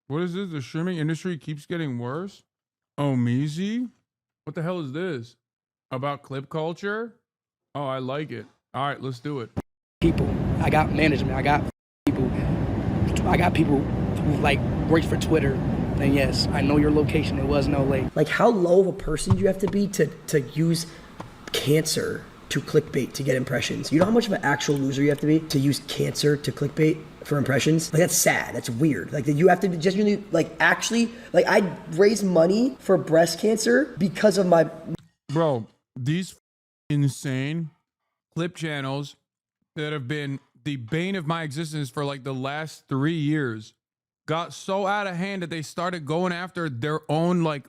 What is this? The streaming industry keeps getting worse? Oh, Meezy? What the hell is this? About clip culture? Oh, I like it. All right, let's do it. People. I got management. I got people who like worked for Twitter. And yes, I know your location. It was no late. Like, how low of a person do you have to be to use cancer to clickbait to get impressions? You know how much of an actual loser you have to be to use cancer to clickbait for impressions? Like, that's sad. That's weird. Like, that you have to be genuinely, like, actually, like, I raised money for breast cancer because of my... Bro, these insane clip channels that have been the bane of my existence for like the last 3 years got so out of hand that they started going after their own like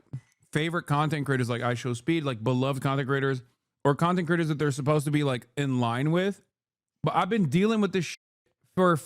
favorite content creators, like I Show Speed, like beloved content creators or content creators that they're supposed to be like in line with. But I've been dealing with this for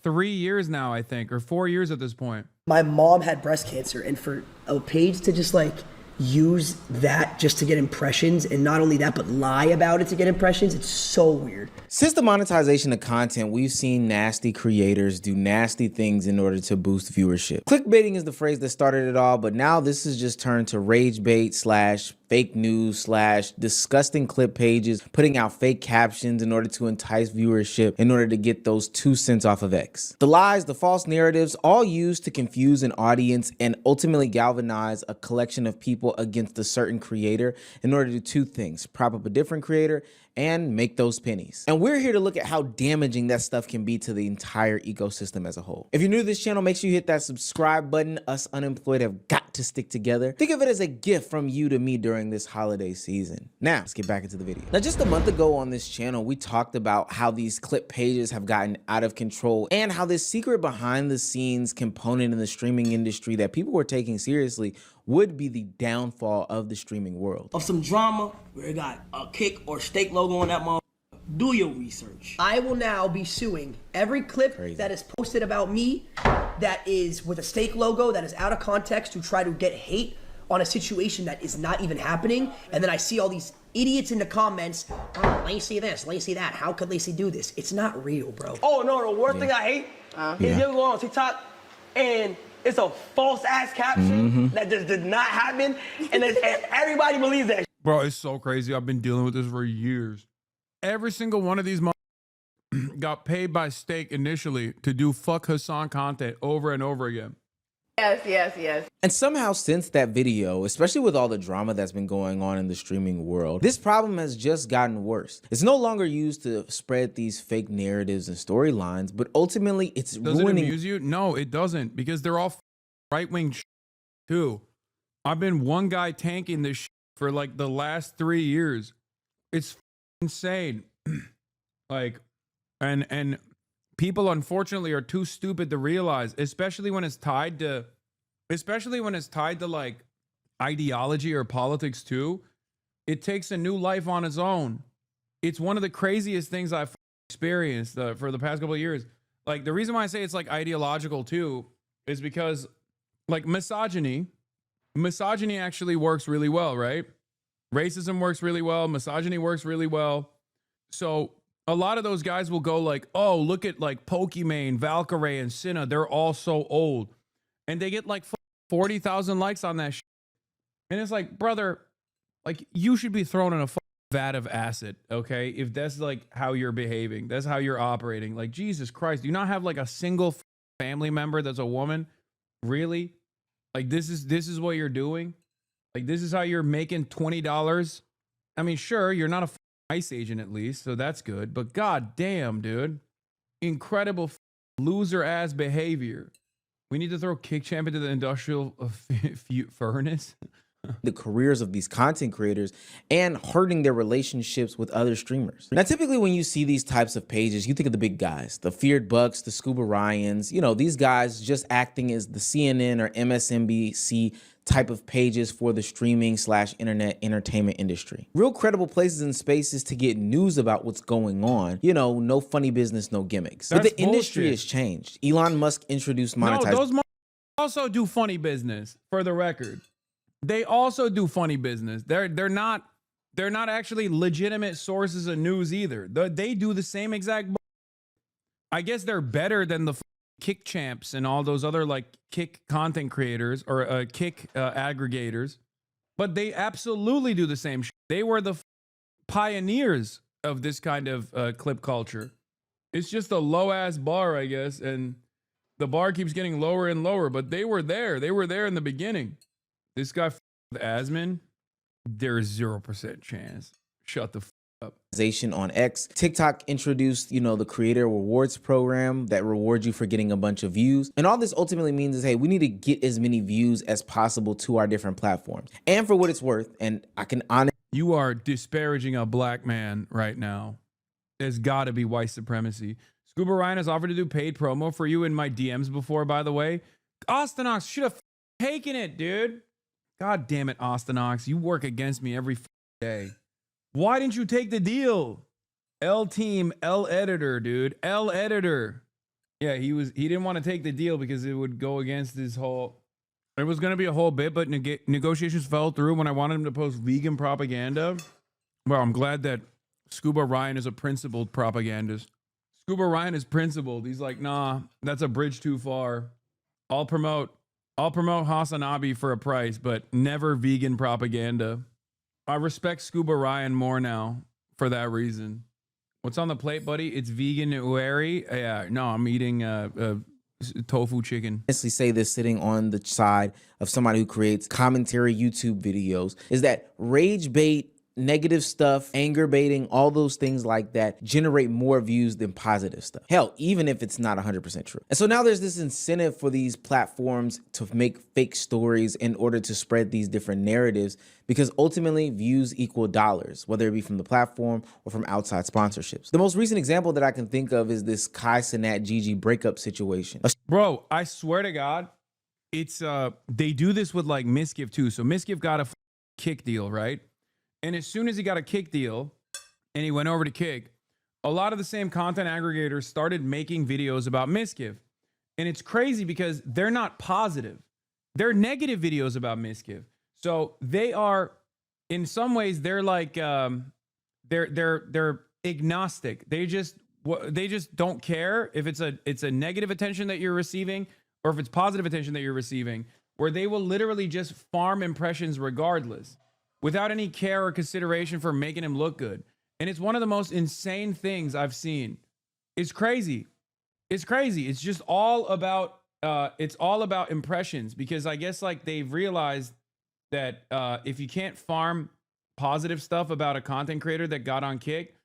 3 years now, I think, or 4 years at this point. My mom had breast cancer, and for a page to just like use that just to get impressions, and not only that, but lie about it to get impressions, it's so weird. Since the monetization of content, we've seen nasty creators do nasty things in order to boost viewership. Clickbaiting is the phrase that started it all, but now this has just turned to rage bait / fake news / disgusting clip pages, putting out fake captions in order to entice viewership in order to get those 2 cents off of X. The lies, the false narratives, all used to confuse an audience and ultimately galvanize a collection of people against a certain creator in order to do 2 things: prop up a different creator and make those pennies. And we're here to look at how damaging that stuff can be to the entire ecosystem as a whole. If you're new to this channel, make sure you hit that subscribe button. Us unemployed have got to stick together. Think of it as a gift from you to me during this holiday season. Now, let's get back into the video. Now, just a month ago on this channel, we talked about how these clip pages have gotten out of control and how this secret behind the scenes component in the streaming industry that people were taking seriously would be the downfall of the streaming world. Of some drama where it got a kick or steak logo on that motherfucker. Do your research. I will now be suing every clip that is posted about me that is with a steak logo that is out of context to try to get hate on a situation that is not even happening. And then I see all these idiots in the comments, oh, Lacey this, Lacey that. How could Lacey do this? It's not real, bro. Oh no, the worst thing I hate is you go on TikTok and it's a false ass caption that just did not happen, and everybody believes that. Bro, it's so crazy. I've been dealing with this for years. Every single one of these got paid by Steak initially to do fuck Hasan content over and over again. Yes. And somehow since that video, especially with all the drama that's been going on in the streaming world, this problem has just gotten worse. It's no longer used to spread these fake narratives and storylines, but ultimately it's ruining. Does it amuse you? No, it doesn't, because they're all right-wing too. I've been one guy tanking this for like the last 3 years. It's insane. Like, and people unfortunately are too stupid to realize, especially when it's tied to like ideology or politics too. It takes a new life on its own. It's one of the craziest things I've experienced for the past couple of years. Like, the reason why I say it's like ideological too is because like misogyny actually works really well, right? Racism works really well. Misogyny works really well. So a lot of those guys will go like, oh, look at like Pokimane, Valkyrie, and Cinna. They're all so old. And they get like 40,000 likes on that shit. And it's like, brother, like, you should be thrown in a vat of acid, okay? If that's like how you're behaving, that's how you're operating. Like, Jesus Christ, do you not have like a single family member that's a woman? Really? Like, this is what you're doing? Like, this is how you're making $20? I mean, sure, you're not a ICE agent at least, so that's good. But god damn, dude. Incredible loser ass behavior. We need to throw Kick Champ into the industrial furnace. The careers of these content creators and hurting their relationships with other streamers. Now, typically when you see these types of pages, you think of the big guys, the Feared Bucks, the Scuba Ryans, you know, these guys just acting as the CNN or MSNBC type of pages for the streaming / internet entertainment industry. Real credible places and spaces to get news about what's going on. You know, no funny business, no gimmicks. But the industry has changed. Elon Musk introduced monetization. No, those also do funny business, for the record. They also do funny business. They're not actually legitimate sources of news either. They do the same exact. I guess they're better than the Kick Champs and all those other like Kick content creators or Kick aggregators, but they absolutely do the same shit. They were the pioneers of this kind of clip culture. It's just a low ass bar, I guess, and the bar keeps getting lower and lower, but they were there. They were there in the beginning. This guy with Asman, there's 0% chance. Shut the up. On X, TikTok introduced, the creator rewards program that rewards you for getting a bunch of views. And all this ultimately means is, hey, we need to get as many views as possible to our different platforms. And for what it's worth, and I can honestly... You are disparaging a black man right now. There's got to be white supremacy. Scuba Ryan has offered to do paid promo for you in my DMs before, by the way. Austinox should have taken it, dude. God damn it, Austinox. You work against me every day. Why didn't you take the deal? L team, L editor, dude. L editor. Yeah, he didn't want to take the deal because it would go against his whole... It was going to be a whole bit, but negotiations fell through when I wanted him to post vegan propaganda. Well, I'm glad that Scuba Ryan is a principled propagandist. Scuba Ryan is principled. He's like, nah, that's a bridge too far. I'll promote Hasanabi for a price, but never vegan propaganda. I respect Scuba Ryan more now for that reason. What's on the plate, buddy? It's vegan ueri. Yeah, no, I'm eating tofu chicken. Honestly say this sitting on the side of somebody who creates commentary YouTube videos is that rage bait, negative stuff, anger baiting, all those things like that generate more views than positive stuff. Hell, even if it's not 100% true. And so now there's this incentive for these platforms to make fake stories in order to spread these different narratives, because ultimately views equal dollars, whether it be from the platform or from outside sponsorships. The most recent example that I can think of is this Kai Cenat Gigi breakup situation. Bro, I swear to God, it's they do this with like Miskiv too. So Miskiv got a Kick deal, right? And as soon as he got a Kick deal and he went over to Kick, a lot of the same content aggregators started making videos about Miskiv. And it's crazy because they're not positive. They're negative videos about Miskiv. So they are, in some ways, they're like, they're agnostic. They just don't care if it's a negative attention that you're receiving or if it's positive attention that you're receiving, where they will literally just farm impressions regardless, without any care or consideration for making him look good. And it's one of the most insane things I've seen. It's crazy. It's crazy. It's just all about impressions, because I guess like they've realized that if you can't farm positive stuff about a content creator that got on Kick,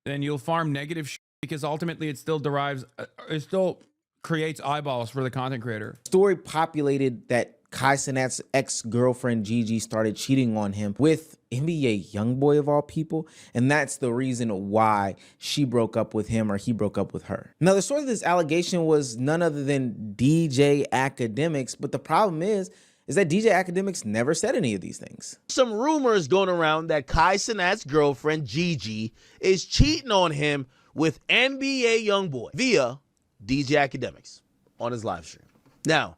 then you'll farm negative shit, because ultimately it still creates eyeballs for the content creator. Story populated that Kai Cenat's ex-girlfriend Gigi started cheating on him with NBA YoungBoy of all people, and that's the reason why she broke up with him or he broke up with her. Now, the source of this allegation was none other than DJ Academics, but the problem is that DJ Academics never said any of these things. Some rumors going around that Kai Cenat's girlfriend Gigi is cheating on him with NBA YoungBoy via DJ Academics on his live stream. Now,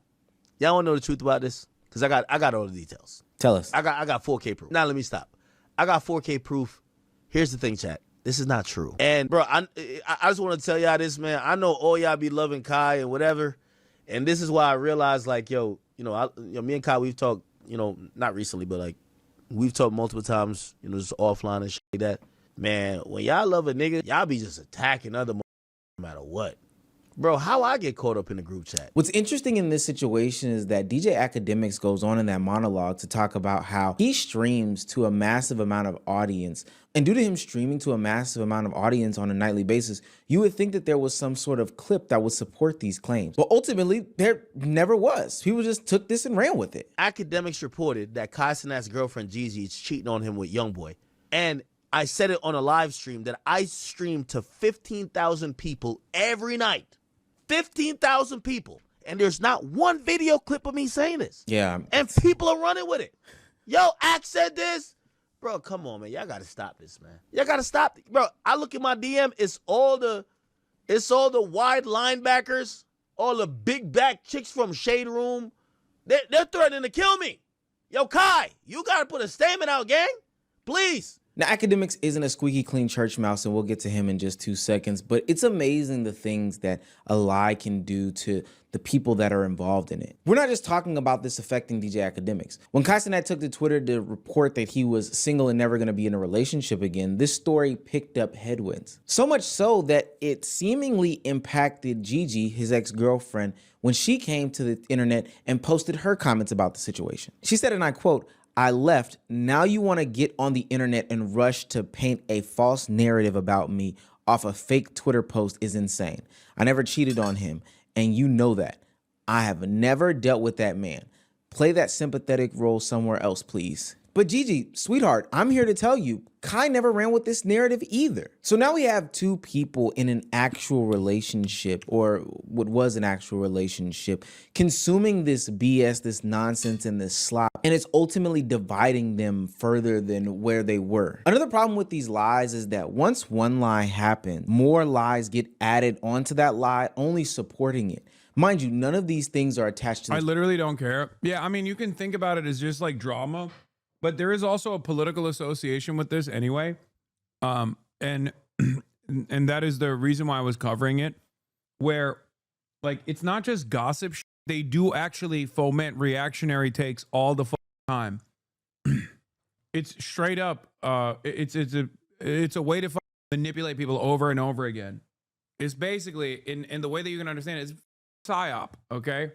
y'all want to know the truth about this? Because I got all the details. Tell us. I got 4K proof. Now let me stop. I got 4K proof. Here's the thing, chat. This is not true. And bro, I just want to tell y'all this, man. I know all y'all be loving Kai and whatever, and this is why I realized, like, me and Kai, we've talked, not recently, but like we've talked multiple times, just offline and shit like that. Man, when y'all love a nigga, y'all be just attacking other no matter what. Bro, how I get caught up in the group chat? What's interesting in this situation is that DJ Academics goes on in that monologue to talk about how he streams to a massive amount of audience. And due to him streaming to a massive amount of audience on a nightly basis, you would think that there was some sort of clip that would support these claims. But ultimately, there never was. People just took this and ran with it. Academics reported that Kai Cenat's girlfriend Gigi is cheating on him with YoungBoy. And I said it on a live stream that I stream to 15,000 people every night. 15,000 people. And there's not one video clip of me saying this. Yeah. And people are running with it. Yo, Axe said this. Bro, come on, man. Y'all got to stop this, man. Y'all got to stop. Bro, I look at my DM. It's all the wide linebackers, all the big back chicks from Shade Room. They're threatening to kill me. Yo, Kai, you got to put a statement out, gang. Please. Now, Academics isn't a squeaky clean church mouse, and we'll get to him in just 2 seconds, but it's amazing the things that a lie can do to the people that are involved in it. We're not just talking about this affecting DJ Academics. When Hasan took to Twitter to report that he was single and never going to be in a relationship again, this story picked up headwinds. So much so that it seemingly impacted Gigi, his ex-girlfriend, when she came to the internet and posted her comments about the situation. She said, and I quote, "I left. Now you want to get on the internet and rush to paint a false narrative about me off a fake Twitter post is insane. I never cheated on him, and you know that. I have never dealt with that man. Play that sympathetic role somewhere else, please." But Gigi, sweetheart, I'm here to tell you, Kai never ran with this narrative either. So now we have 2 people in an actual relationship, or what was an actual relationship, consuming this BS, this nonsense, and this slop, and it's ultimately dividing them further than where they were. Another problem with these lies is that once one lie happens, more lies get added onto that lie, only supporting it. Mind you, none of these things are attached to I literally don't care. Yeah, I mean, you can think about it as just like drama, but there is also a political association with this anyway. And and that is the reason why I was covering it, where like it's not just gossip. They do actually foment reactionary takes all the time. It's straight up. It's a way to manipulate people over and over again. It's basically in the way that you can understand it, it's psyop. Okay.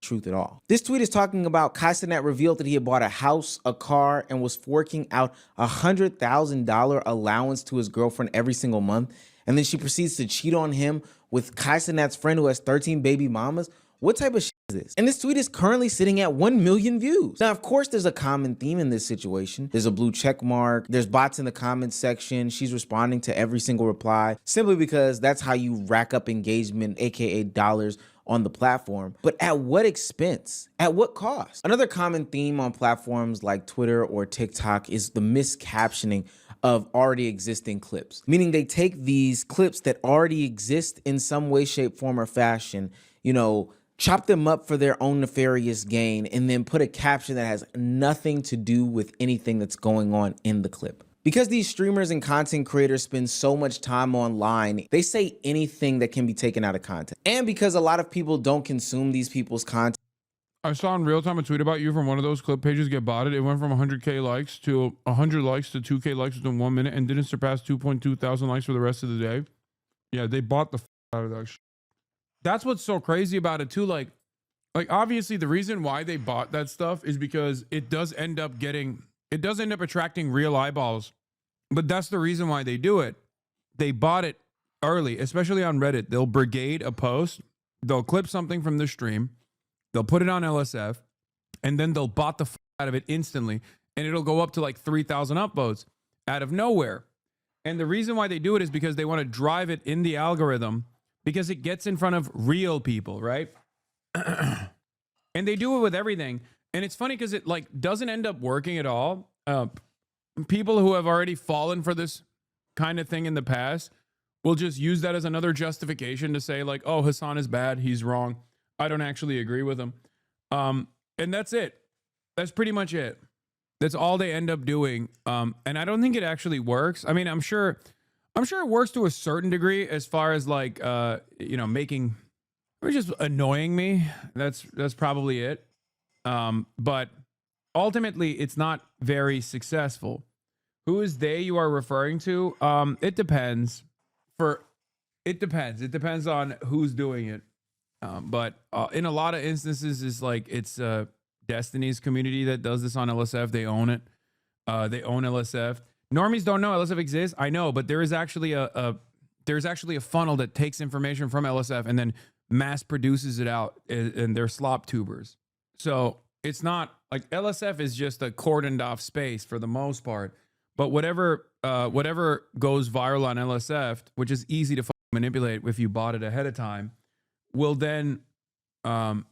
Truth at all. This tweet is talking about Hasan revealed that he had bought a house, a car, and was forking out $100,000 allowance to his girlfriend every single month. And then she proceeds to cheat on him with Hasan's friend who has 13 baby mamas. What type of shit is this? And this tweet is currently sitting at 1 million views. Now, of course, there's a common theme in this situation. There's a blue check mark. There's bots in the comments section. She's responding to every single reply simply because that's how you rack up engagement, aka dollars, on the platform. But at what expense? At what cost? Another common theme on platforms like Twitter or TikTok is the miscaptioning of already existing clips, meaning they take these clips that already exist in some way, shape, form, or fashion, you know, chop them up for their own nefarious gain, and then put a caption that has nothing to do with anything that's going on in the clip. Because these streamers and content creators spend so much time online, they say anything that can be taken out of context. And because a lot of people don't consume these people's content. I saw in real time a tweet about you from one of those clip pages get botted. It went from 100K likes to 100 likes to 2K likes within 1 minute and didn't surpass 2.2 thousand likes for the rest of the day. Yeah, they bought the out of that shit. That's what's so crazy about it too. Like obviously the reason why they bought that stuff is because it does end up attracting real eyeballs, but that's the reason why they do it. They bought it early, especially on Reddit. They'll brigade a post, they'll clip something from the stream, they'll put it on LSF, and then they'll bot the out of it instantly, and it'll go up to like 3,000 upvotes out of nowhere. And the reason why they do it is because they want to drive it in the algorithm, because it gets in front of real people, right? And they do it with everything. And it's funny because it like doesn't end up working at all. People who have already fallen for this kind of thing in the past will just use that as another justification to say like, oh, Hasan is bad. He's wrong. I don't actually agree with him. And that's it. That's pretty much it. That's all they end up doing. And I don't think it actually works. I mean, I'm sure it works to a certain degree as far as like, you know, making or just annoying me. That's probably it. But ultimately it's not very successful. Who is they you are referring to? It depends. It depends on who's doing it. But in a lot of instances, it's Destiny's community that does this on LSF. They own it. They own LSF. Normies don't know LSF exists. I know, but there is actually a funnel that takes information from LSF and then mass produces it out, and they're Sloptubers. So it's not like LSF is just a cordoned off space for the most part. But whatever goes viral on LSF, which is easy to manipulate if you bought it ahead of time, will then they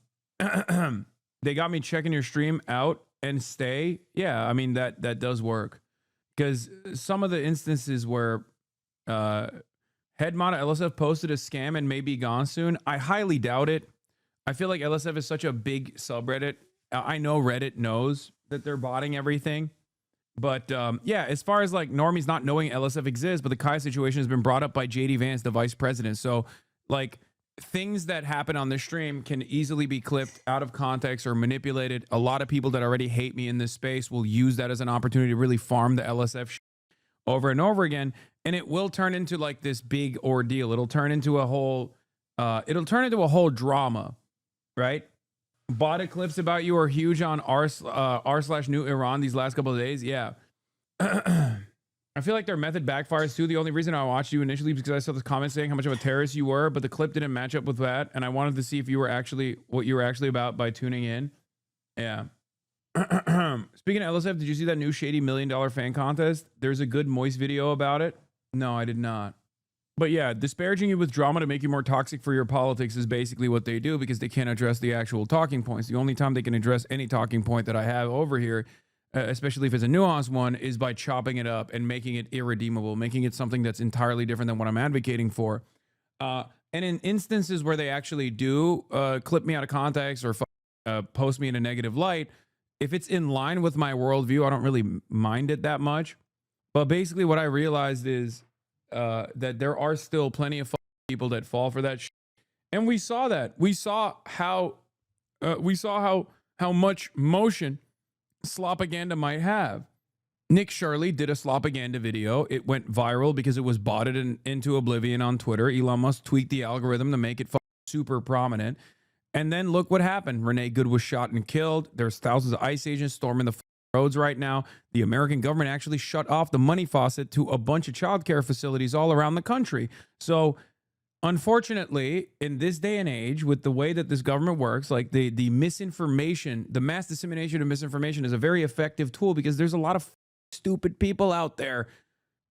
got me checking your stream out and stay. Yeah, I mean that does work, because some of the instances where head mod at LSF posted a scam and may be gone soon, I highly doubt it. I feel like LSF is such a big subreddit. I know Reddit knows that they're botting everything, But yeah, as far as like normies not knowing LSF exists, but the Kai situation has been brought up by JD Vance, the vice president. So like things that happen on this stream can easily be clipped out of context or manipulated. A lot of people that already hate me in this space will use that as an opportunity to really farm the LSF over and over again. And it will turn into like this big ordeal. It'll turn into a whole drama, right? Botted clips about you are huge on r/new Iran these last couple of days. Yeah. I feel like their method backfires too. The only reason I watched you initially was because I saw this comment saying how much of a terrorist you were, but the clip didn't match up with that. And I wanted to see if you were actually what you were actually about by tuning in. Yeah. Speaking of LSF, did you see that new shady $1 million fan contest? There's a good Moist video about it. No, I did not. But yeah, disparaging you with drama to make you more toxic for your politics is basically what they do because they can't address the actual talking points. The only time they can address any talking point that I have over here, especially if it's a nuanced one, is by chopping it up and making it irredeemable, making it something that's entirely different than what I'm advocating for. And in instances where they actually do clip me out of context or post me in a negative light, if it's in line with my worldview, I don't really mind it that much. But basically what I realized is that there are still plenty of people that fall for that shit. And we saw that. We saw how much motion slopaganda might have. Nick Shirley did a slopaganda video. It went viral because it was botted into oblivion on Twitter. Elon Musk tweaked the algorithm to make it super prominent. And then look what happened. Renee Good was shot and killed. There's thousands of ICE agents storming the roads right now. The American government actually shut off the money faucet to a bunch of childcare facilities all around the country. So unfortunately, in this day and age, with the way that this government works, like the misinformation, the mass dissemination of misinformation is a very effective tool because there's a lot of stupid people out there.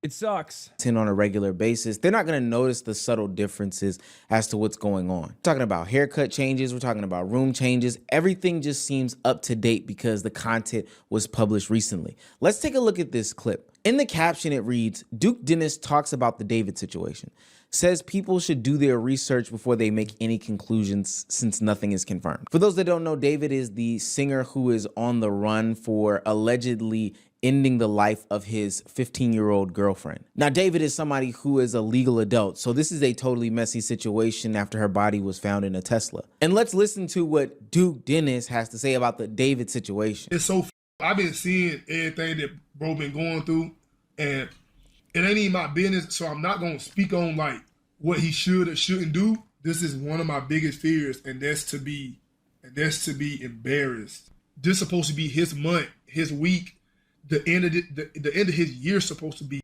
It sucks. On a regular basis, they're not going to notice the subtle differences as to what's going on. We're talking about haircut changes, we're talking about room changes. Everything just seems up to date because the content was published recently. Let's take a look at this clip. In the caption, it reads, Duke Dennis talks about the David situation. Says people should do their research before they make any conclusions since nothing is confirmed. For those that don't know, David is the singer who is on the run for allegedly ending the life of his 15-year-old girlfriend. Now, David is somebody who is a legal adult, so this is a totally messy situation after her body was found in a Tesla. And let's listen to what Duke Dennis has to say about the David situation. It's so I've been seeing everything that bro been going through, and it ain't even my business, so I'm not gonna speak on like what he should or shouldn't do. This is one of my biggest fears, and that's to be embarrassed. This is supposed to be his month, his week. The end of his year supposed to be.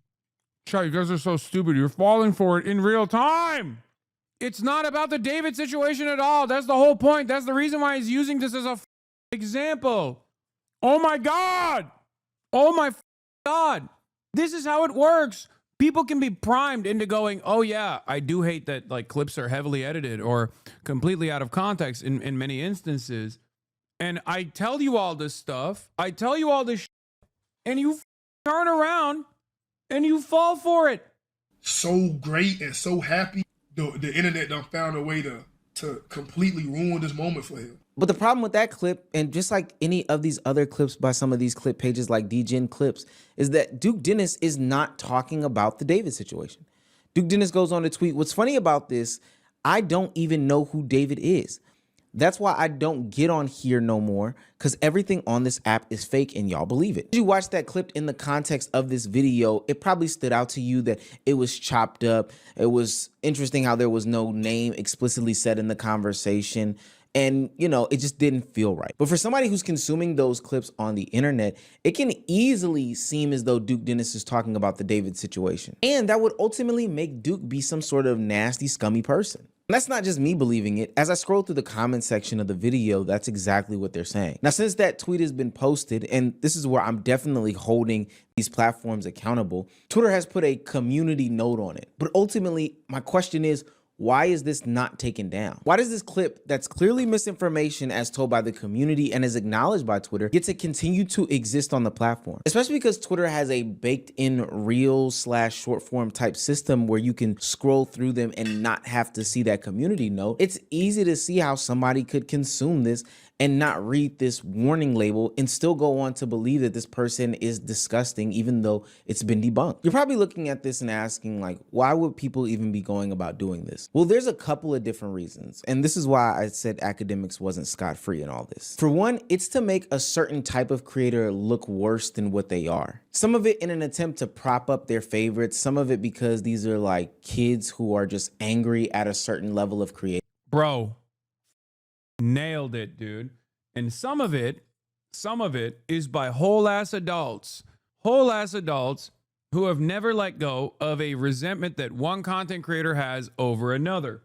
Chad, you guys are so stupid. You're falling for it in real time. It's not about the David situation at all. That's the whole point. That's the reason why he's using this as a example. Oh my God. Oh my God. This is how it works. People can be primed into going, oh yeah, I do hate that like clips are heavily edited or completely out of context in many instances. And I tell you all this stuff. I tell you all this and you turn around and you fall for it. So great and so happy. The internet done found a way to completely ruin this moment for him. But the problem with that clip, and just like any of these other clips by some of these clip pages like DGen Clips, is that Duke Dennis is not talking about the David situation. Duke Dennis goes on to tweet, what's funny about this, I don't even know who David is. That's why I don't get on here no more, because everything on this app is fake and y'all believe it. If you watch that clip in the context of this video, it probably stood out to you that it was chopped up. It was interesting how there was no name explicitly said in the conversation. And, you know, it just didn't feel right. But for somebody who's consuming those clips on the internet, it can easily seem as though Duke Dennis is talking about the David situation. And that would ultimately make Duke be some sort of nasty, scummy person. And that's not just me believing it. As I scroll through the comment section of the video, that's exactly what they're saying. Now, since that tweet has been posted, and this is where I'm definitely holding these platforms accountable, Twitter has put a community note on it. But ultimately, my question is, why is this not taken down? Why does this clip that's clearly misinformation as told by the community and is acknowledged by Twitter get to continue to exist on the platform? Especially because Twitter has a baked in reel/short form type system where you can scroll through them and not have to see that community note. It's easy to see how somebody could consume this and not read this warning label and still go on to believe that this person is disgusting, even though it's been debunked. You're probably looking at this and asking, like, why would people even be going about doing this? Well, there's a couple of different reasons. And this is why I said academics wasn't scot-free in all this. For one, it's to make a certain type of creator look worse than what they are. Some of it in an attempt to prop up their favorites, some of it because these are like kids who are just angry at a certain level of creativity. Bro, nailed it, dude. And some of it is by whole ass adults who have never let go of a resentment that one content creator has over another.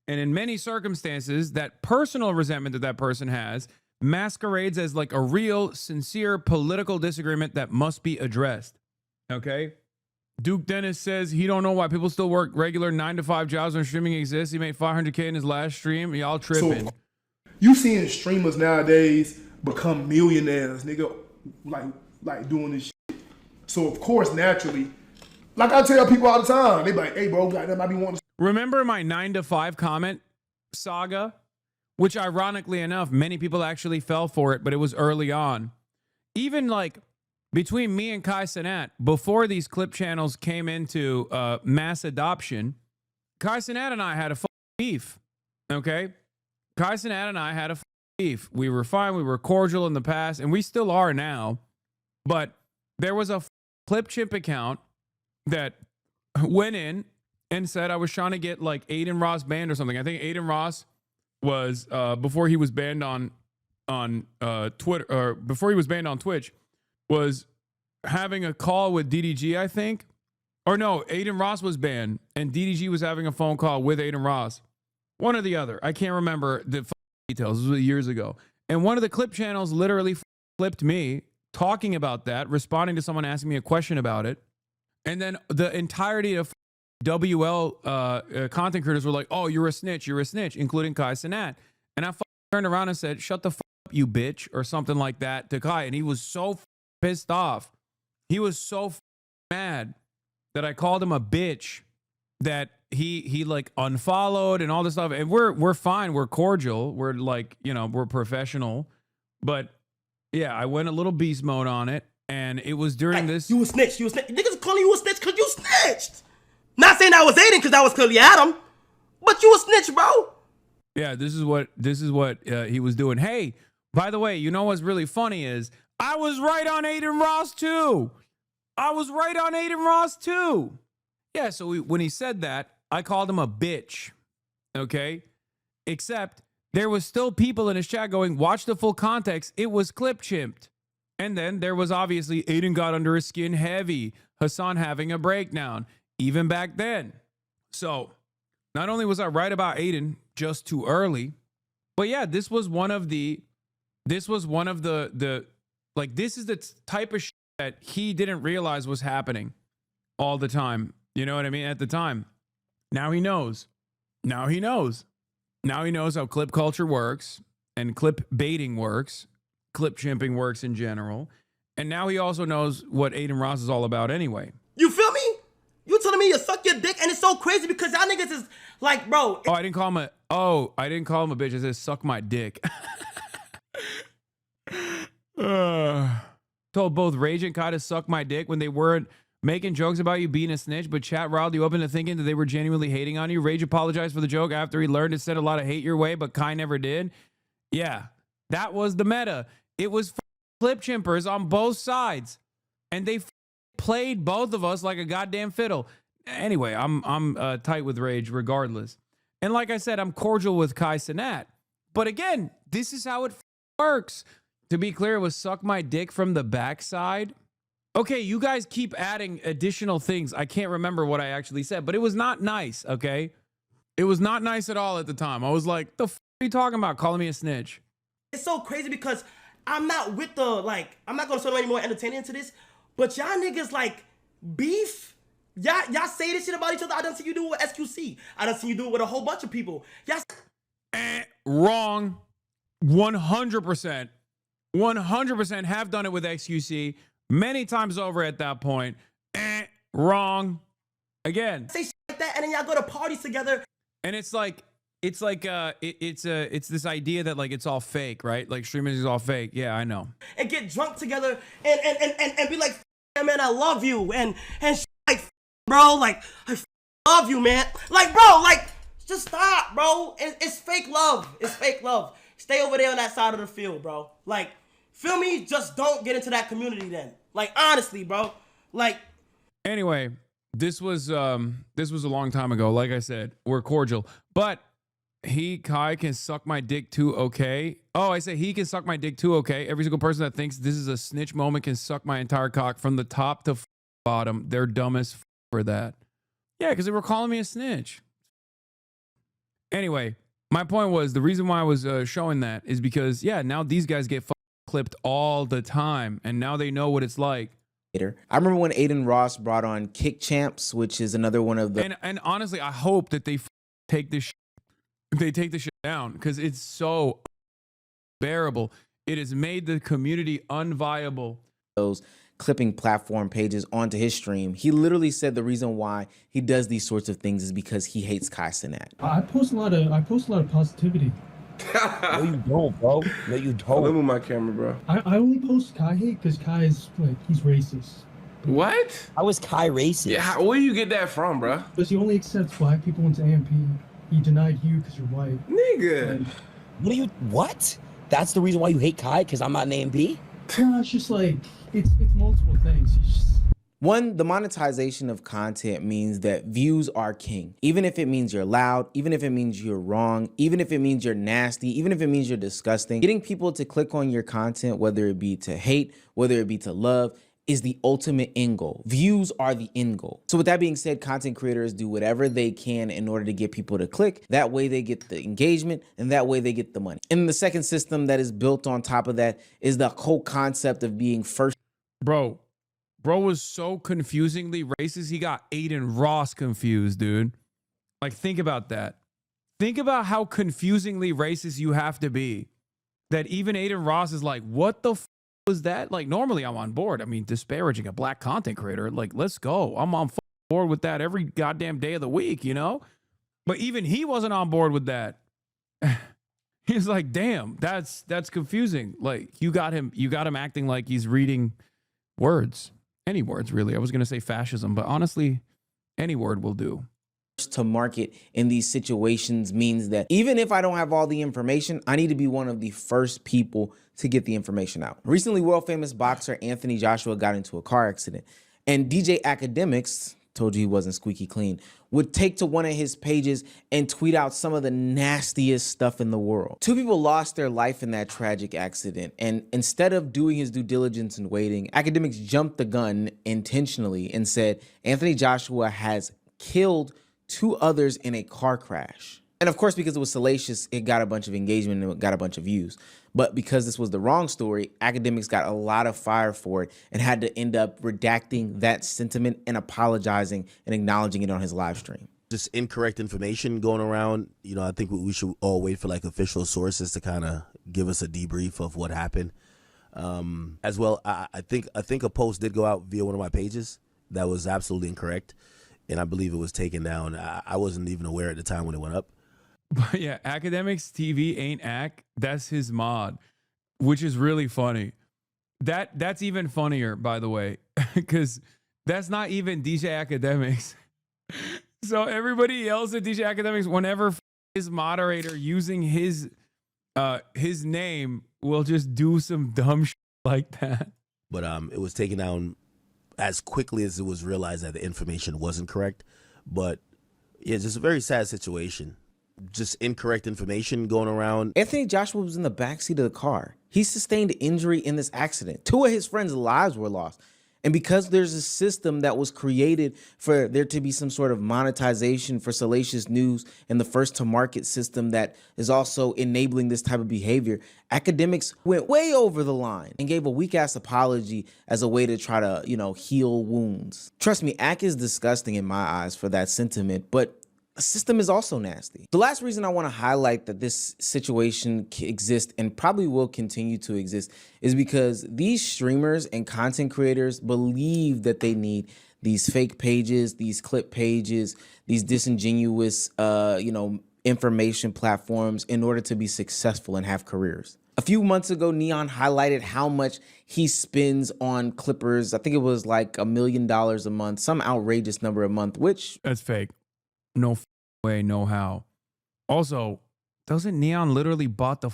And in many circumstances, that personal resentment that that person has masquerades as like a real, sincere political disagreement that must be addressed. Okay? Duke Dennis says he don't know why people still work regular 9-to-5 jobs when streaming exists. He made $500K in his last stream. Y'all tripping. So, you seeing streamers nowadays become millionaires, nigga, like doing this shit. So of course, naturally, like I tell people all the time, they be like, hey bro, goddamn, I be wanting to. Remember my 9-to-5 comment saga? Which ironically enough, many people actually fell for it, but it was early on. Even like between me and Kai Cenat, before these clip channels came into mass adoption, Kai Cenat and I had a beef, okay? Kai Cenat and I had a beef. We were fine, we were cordial in the past, and we still are now. But there was a Clip Chimp account that went in and said I was trying to get like Aiden Ross banned or something. I think Aiden Ross was before he was banned on Twitter, or before he was banned on Twitch, was having a call with DDG, I think. Or no, Aiden Ross was banned and DDG was having a phone call with Aiden Ross. One or the other. I can't remember the details. This was years ago. And one of the clip channels literally flipped me talking about that, responding to someone asking me a question about it. And then the entirety of WL content creators were like, oh, you're a snitch, including Kai Cenat. And I turned around and said, shut the up, you bitch, or something like that to Kai. And he was so pissed off. He was so mad that I called him a bitch that he like unfollowed and all this stuff. And we're fine. We're cordial. We're like, you know, we're professional. But yeah, I went a little beast mode on it. And it was during this. You a snitch. Niggas calling you a snitch because you snitched. Not saying I was Aiden because I was clearly Adam, but you a snitch, bro. Yeah, this is what he was doing. Hey, by the way, you know what's really funny is I was right on Aiden Ross too. Yeah, so when he said that, I called him a bitch. Okay, except there was still people in his chat going, "Watch the full context. It was clip chimped." And then there was obviously Aiden got under his skin heavy. Hasan having a breakdown. Even back then. So not only was I right about Aiden just too early, but yeah, this was one of the like, this is the type of shit that he didn't realize was happening all the time. You know what I mean? At the time. Now he knows. Now he knows how clip culture works and clip baiting works, clip chimping works in general. And now he also knows what Aiden Ross is all about anyway. You feel me? You telling me you suck your dick, and it's so crazy because y'all niggas is like, bro. I didn't call him a bitch. I said suck my dick. Told both Rage and Kai to suck my dick when they weren't making jokes about you being a snitch, but chat riled you up into thinking that they were genuinely hating on you. Rage apologized for the joke after he learned it sent a lot of hate your way, but Kai never did. Yeah, that was the meta. It was clip chimpers on both sides, and they played both of us like a goddamn fiddle. Anyway, I'm tight with Rage regardless. And like I said, I'm cordial with Kai Cenat. But again, this is how it works. To be clear, it was suck my dick from the backside. Okay, you guys keep adding additional things. I can't remember what I actually said, but it was not nice, okay? It was not nice at all at the time. I was like, the f are you talking about calling me a snitch? It's so crazy because I'm not with the, like, I'm not going to throw any more entertaining into this, but y'all niggas, like, beef. Y'all say this shit about each other. I done see you do it with SQC. I done see you do it with a whole bunch of people. Y'all. Wrong. 100%. 100% have done it with XQC many times over at that point. Wrong. Again. Say shit like that, and then y'all go to parties together. And it's like, it's like it's this idea that like it's all fake, right? Like streaming is all fake. Yeah, I know. And get drunk together and be like, man, I love you. And like, bro, like, I love you, man. Like, bro, like, just stop, bro. It's fake love. It's fake love. Stay over there on that side of the field, bro. Like, feel me? Just don't get into that community then. Like, honestly, bro. Like, anyway, this was a long time ago. Like I said, we're cordial, but Kai can suck my dick too. Okay. Oh, I say he can suck my dick too. Okay. Every single person that thinks this is a snitch moment can suck my entire cock from the top to bottom. They're dumb as for that. Yeah, because they were calling me a snitch. Anyway, my point was the reason why I was showing that is because yeah, now these guys get clipped all the time, and now they know what it's like. I remember when Aiden Ross brought on Kick Champs, which is another one of the. And honestly, I hope that they take this. They take the shit down because it's so bearable. It has made the community unviable. Those clipping platform pages onto his stream. He literally said the reason why he does these sorts of things is because he hates Kai Cenat. I post a lot of positivity. No, you don't, bro. No, you don't. Let me move my camera, bro. I only post Kai hate because Kai is like, he's racist. What? How is Kai racist? Yeah, where do you get that from, bro? Because he only accepts black people into AMP. He denied you because you're white. Nigga. And what? That's the reason why you hate Kai? Because I'm not an AMP? Yeah, it's just like, it's multiple things. He's just... One, the monetization of content means that views are king. Even if it means you're loud, even if it means you're wrong, even if it means you're nasty, even if it means you're disgusting, getting people to click on your content, whether it be to hate, whether it be to love, is the ultimate end goal. Views are the end goal. So with that being said, content creators do whatever they can in order to get people to click. That way they get the engagement and that way they get the money. And the second system that is built on top of that is the whole concept of being first. Bro was so confusingly racist. He got Aiden Ross confused, dude. Like, think about that. Think about how confusingly racist you have to be. That even Aiden Ross is like, what the was that? Like, normally I'm on board. I mean, disparaging a black content creator, like, let's go. I'm on board with that every goddamn day of the week, you know? But even he wasn't on board with that. He's like, damn, that's confusing. Like, you got him acting like he's reading words. Any words, really. I was going to say fascism, but honestly, any word will do. To market in these situations means that even if I don't have all the information, I need to be one of the first people to get the information out. Recently, world famous boxer Anthony Joshua got into a car accident, and DJ Academics, told you he wasn't squeaky clean, would take to one of his pages and tweet out some of the nastiest stuff in the world. Two people lost their life in that tragic accident, and instead of doing his due diligence and waiting, Academics jumped the gun intentionally and said Anthony Joshua has killed 2 others in a car crash. And of course, because it was salacious, it got a bunch of engagement and it got a bunch of views. But because this was the wrong story, Academics got a lot of fire for it and had to end up redacting that sentiment and apologizing and acknowledging it on his live stream. Just incorrect information going around. You know, I think we should all wait for like official sources to kind of give us a debrief of what happened. As well, I think a post did go out via one of my pages that was absolutely incorrect. And I believe it was taken down. I wasn't even aware at the time when it went up. But yeah, Academics TV ain't act. That's his mod, which is really funny. That's even funnier, by the way, because that's not even DJ Academics. So everybody yells at DJ Academics whenever his moderator using his name will just do some dumb shit like that. But it was taken down as quickly as it was realized that the information wasn't correct. But yeah, just a very sad situation. Just incorrect information going around. Anthony Joshua was in the backseat of the car. He sustained injury in this accident. 2 of his friends' lives were lost. And because there's a system that was created for there to be some sort of monetization for salacious news and the first to market system that is also enabling this type of behavior, Academics went way over the line and gave a weak ass apology as a way to try to, heal wounds. Trust me, Ac is disgusting in my eyes for that sentiment, but the system is also nasty. The last reason I want to highlight that this situation exists and probably will continue to exist is because these streamers and content creators believe that they need these fake pages, these clip pages, these disingenuous, information platforms in order to be successful and have careers. A few months ago, Neon highlighted how much he spends on Clippers. I think it was like $1 million a month, some outrageous number a month, which... That's fake. No way, no how. Also, doesn't Neon literally bought the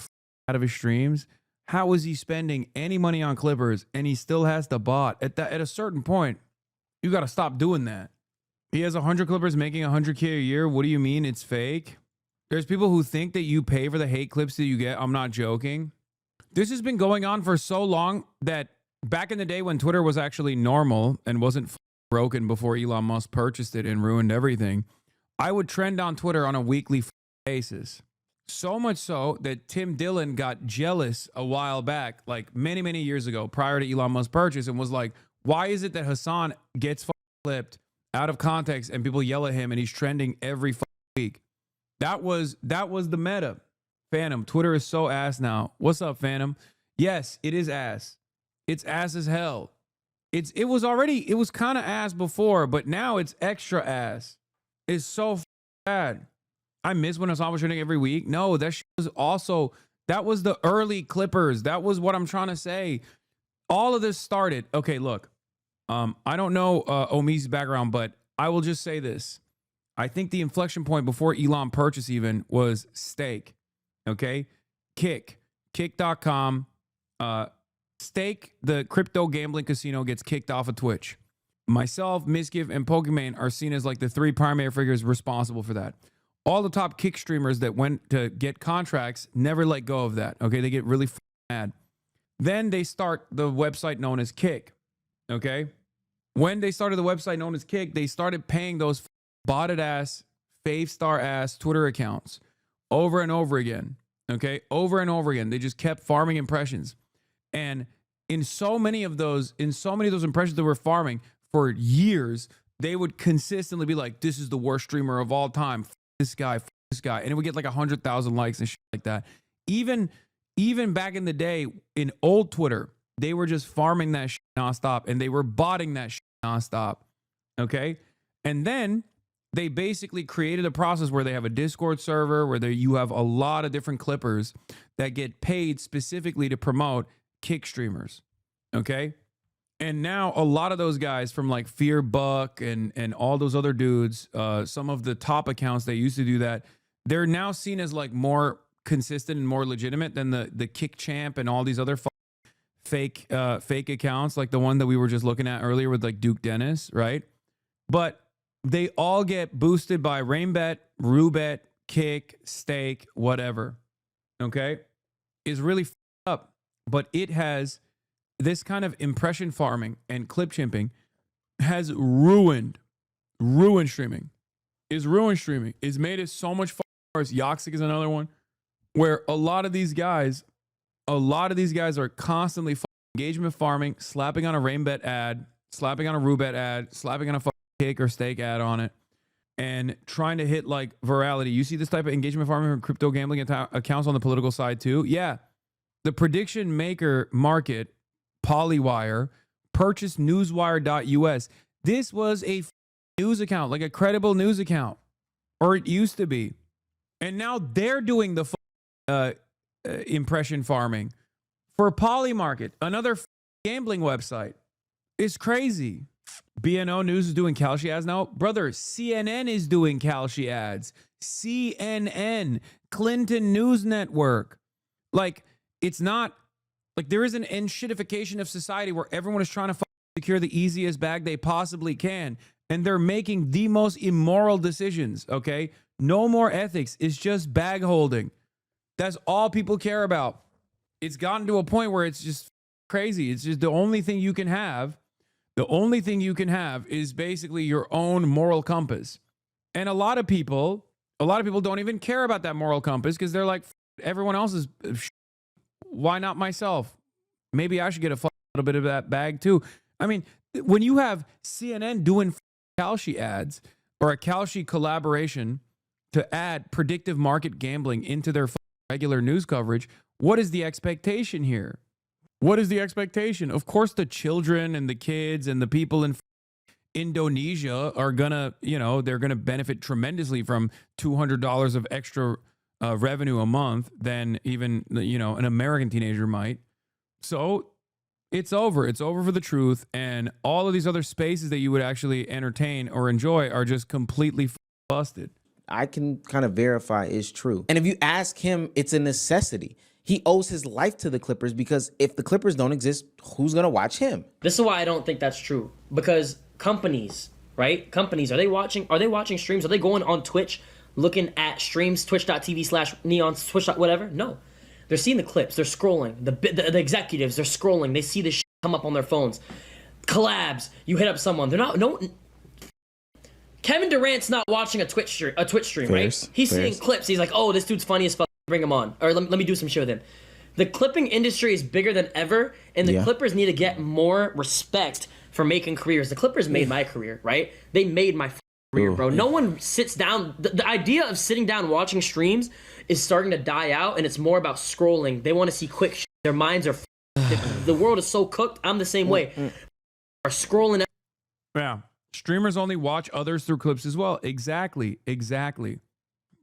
out of his streams? How is he spending any money on Clippers and he still has the bot? At a certain point, you got to stop doing that. He has 100 Clippers making 100K a year. What do you mean it's fake? There's people who think that you pay for the hate clips that you get. I'm not joking. This has been going on for so long that back in the day when Twitter was actually normal and wasn't broken before Elon Musk purchased it and ruined everything, I would trend on Twitter on a weekly basis. So much so that Tim Dillon got jealous a while back, like many, many years ago, prior to Elon Musk's purchase, and was like, why is it that Hasan gets clipped out of context and people yell at him and he's trending every week? That was the meta. Phantom, Twitter is so ass now. What's up, Phantom? Yes, it is ass. It's ass as hell. It was kind of ass before, but now it's extra ass. It's so bad. I miss when Hasan was trending every week. No, that was also, that was the early Clippers. That was what I'm trying to say. All of this started. Okay, look, I don't know Omi's background, but I will just say this. I think the inflection point before Elon purchase even was Stake. Okay, kick.com. Stake, the crypto gambling casino, gets kicked off of Twitch. Myself, Misgive, and Pokimane are seen as like the three primary figures responsible for that. All the top kick streamers that went to get contracts never let go of that. Okay, they get really mad. Then they start the website known as Kick. Okay, when they started the website known as Kick, they started paying those botted ass, fave star ass Twitter accounts over and over again. Okay, over and over again. They just kept farming impressions. And in so many of those impressions that were farming for years, they would consistently be like, this is the worst streamer of all time. This guy. And it would get like 100,000 likes and shit like that. Even back in the day in old Twitter, they were just farming that shit nonstop and they were botting that shit nonstop. Okay. And then they basically created a process where they have a Discord server where you have a lot of different Clippers that get paid specifically to promote kick streamers. Okay. And now a lot of those guys from like Fear Buck and all those other dudes, some of the top accounts that used to do that, they're now seen as like more consistent and more legitimate than the Kick Champ and all these other fake accounts, like the one that we were just looking at earlier with like Duke Dennis, right? But they all get boosted by Rainbet, Rubet, Kick, Stake, whatever. Okay? Is really up. But it has this kind of impression farming and clip chimping has ruined streaming. It's made it so much worse. Yoxic is another one where a lot of these guys are constantly engagement farming, slapping on a Rainbet ad, slapping on a Rubet ad, slapping on a Kick or Stake ad on it, and trying to hit like virality. You see this type of engagement farming from crypto gambling accounts on the political side too? Yeah. The prediction maker market, Polywire, purchased newswire.us. This was a news account, like a credible news account, or it used to be. And now they're doing the impression farming for Polymarket, another gambling website. It's crazy. BNO News is doing Kalshi ads now. Brother, CNN is doing Kalshi ads. CNN, Clinton News Network. Like, it's not like there is an enshittification of society where everyone is trying to secure the easiest bag they possibly can. And they're making the most immoral decisions, okay? No more ethics. It's just bag holding. That's all people care about. It's gotten to a point where it's just crazy. It's just the only thing you can have. The only thing you can have is basically your own moral compass. And a lot of people don't even care about that moral compass because they're like, everyone else is, why not myself? Maybe I should get a little bit of that bag too. I mean, when you have CNN doing Kalshi ads or a Kalshi collaboration to add predictive market gambling into their regular news coverage, what is the expectation here? What is the expectation? Of course, the children and the kids and the people Indonesia are gonna, they're gonna benefit tremendously from $200 of extra revenue a month than even, an American teenager might. So it's over. It's over for the truth. And all of these other spaces that you would actually entertain or enjoy are just completely busted. I can kind of verify is true. And if you ask him, it's a necessity. He owes his life to the Clippers because if the Clippers don't exist, who's going to watch him? This is why I don't think that's true. Because companies, right? Companies, are they watching streams? Are they going on Twitch looking at streams, twitch.tv/neon, twitch. Whatever? No. They're seeing the clips. They're scrolling. The executives, they're scrolling. They see this shit come up on their phones. Collabs. You hit up someone. They're not, no. Kevin Durant's not watching a Twitch stream, right? He's seeing clips. He's like, oh, this dude's funny as fuck. Bring him on. Or let me do some shit with him. The clipping industry is bigger than ever, and the Clippers need to get more respect for making careers. The Clippers made my career, right? They made my career, bro. No one sits down. The idea of sitting down watching streams is starting to die out, and it's more about scrolling. They want to see quick shit. Their minds are the world is so cooked. I'm the same way. Are scrolling. Yeah. Streamers only watch others through clips as well. Exactly.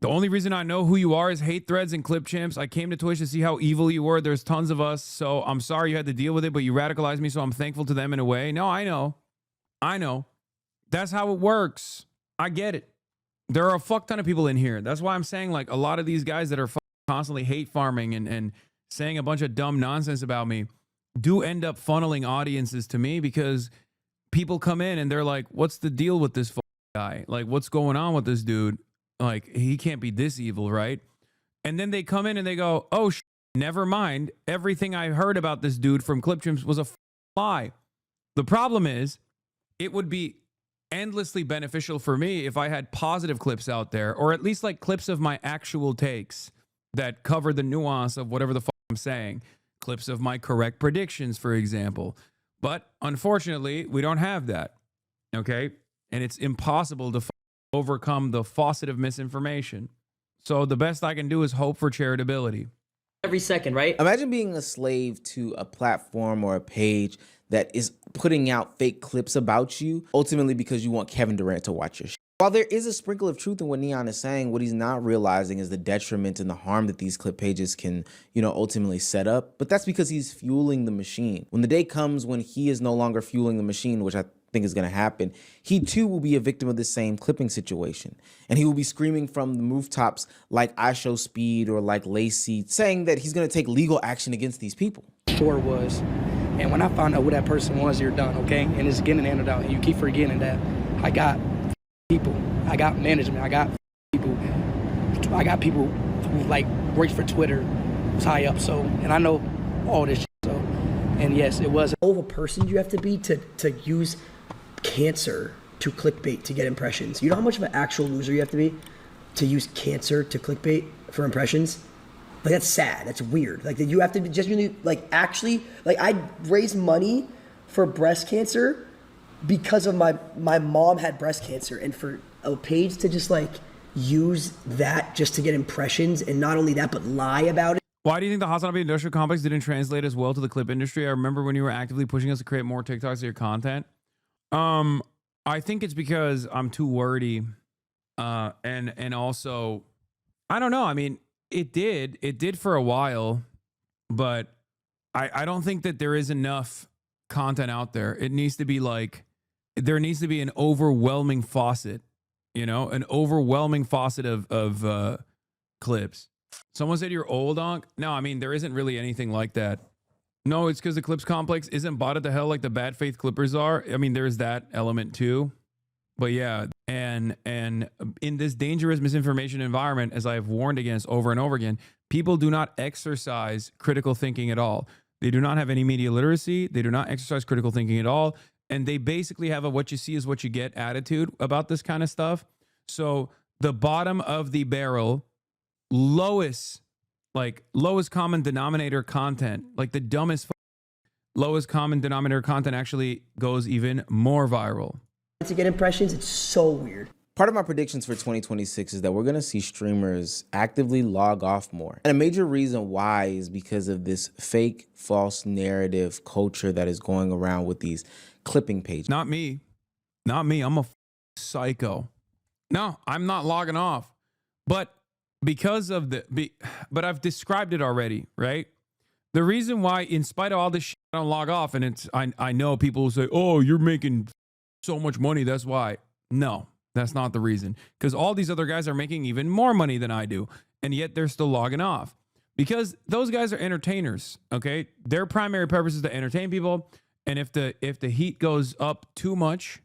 The only reason I know who you are is hate threads and clip chimps. I came to Twitch to see how evil you were. There's tons of us, so I'm sorry you had to deal with it, but you radicalized me, so I'm thankful to them in a way. No, I know. That's how it works. I get it. There are a fuck ton of people in here. That's why I'm saying, like, a lot of these guys that are constantly hate farming and saying a bunch of dumb nonsense about me do end up funneling audiences to me because people come in and they're like, what's the deal with this guy? Like, what's going on with this dude? Like, he can't be this evil, right? And then they come in and they go, oh, never mind. Everything I heard about this dude from Clip Chimps was a lie. The problem is, it would be endlessly beneficial for me if I had positive clips out there, or at least like clips of my actual takes that cover the nuance of whatever the fuck I'm saying. Clips of my correct predictions, for example. But unfortunately, we don't have that. Okay? And it's impossible to overcome the faucet of misinformation. So the best I can do is hope for charitability. Every second, right? Imagine being a slave to a platform or a page that is putting out fake clips about you, ultimately because you want Kevin Durant to watch your shit. While there is a sprinkle of truth in what Neon is saying, what he's not realizing is the detriment and the harm that these clip pages can, ultimately set up. But that's because he's fueling the machine. When the day comes when he is no longer fueling the machine, which I think is going to happen, he too will be a victim of the same clipping situation. And he will be screaming from the rooftops like I Show Speed or like Lacey, saying that he's going to take legal action against these people. Sure was. And when I found out who that person was, you're done, okay? And it's getting handed out. And you keep forgetting that I got people. I got management. I got people who like work for Twitter, high up. So, and I know all this shit, so, and yes, it was. Of a person you have to be to use cancer to clickbait to get impressions. You know how much of an actual loser you have to be to use cancer to clickbait for impressions? Like, that's sad. That's weird. Like, that you have to be genuinely, like, actually, like, I raised money for breast cancer because of my mom had breast cancer, and for a page to just, like, use that just to get impressions, and not only that, but lie about it. Why do you think the Hasan industrial complex didn't translate as well to the clip industry? I remember when you were actively pushing us to create more TikToks of your content. I think it's because I'm too wordy, and also, I don't know. I mean, it did for a while, but I don't think that there is enough content out there. It needs to be like, there needs to be an overwhelming faucet, an overwhelming faucet of clips. Someone said you're old, Onk. No, I mean, there isn't really anything like that. No, it's because the Clips complex isn't botted to hell like the bad faith Clippers are. I mean, there's that element too. But yeah, and in this dangerous misinformation environment, as I have warned against over and over again, people do not exercise critical thinking at all. They do not have any media literacy. They do not exercise critical thinking at all. And they basically have a what you see is what you get attitude about this kind of stuff. So the bottom of the barrel, lowest common denominator content, like the dumbest lowest common denominator content actually goes even more viral. To get impressions, it's so weird. Part of my predictions for 2026 is that we're going to see streamers actively log off more. And a major reason why is because of this fake, false narrative culture that is going around with these clipping pages. Not me. Not me. I'm a psycho. No, I'm not logging off. But because of but I've described it already, right? The reason why, in spite of all this shit, I don't log off, and I know people will say, oh, you're making so much money, that's why. No, that's not the reason. Because all these other guys are making even more money than I do, and yet they're still logging off. Because those guys are entertainers, okay? Their primary purpose is to entertain people, and if the heat goes up too much,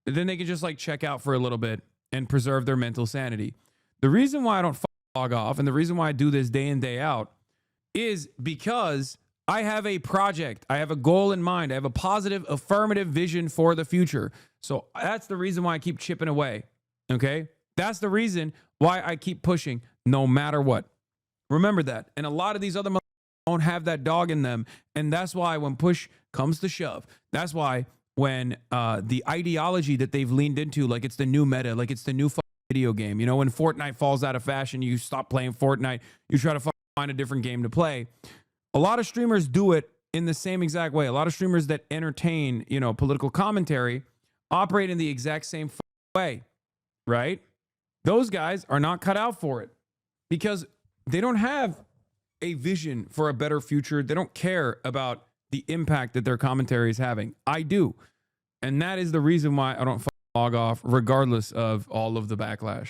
then they can just like check out for a little bit and preserve their mental sanity. The reason why I don't log off, and the reason why I do this day in, day out, is because I have a project. I have a goal in mind. I have a positive, affirmative vision for the future. So that's the reason why I keep chipping away, okay? That's the reason why I keep pushing no matter what. Remember that. And a lot of these other don't have that dog in them. And that's why when push comes to shove, that's why when the ideology that they've leaned into, like it's the new meta, like it's the new video game, you know, when Fortnite falls out of fashion, you stop playing Fortnite, you try to find a different game to play. A lot of streamers do it in the same exact way. A lot of streamers that entertain, you know, political commentary operate in the exact same way, right? Those guys are not cut out for it because they don't have a vision for a better future. They don't care about the impact that their commentary is having. I do. And that is the reason why I don't log off, regardless of all of the backlash.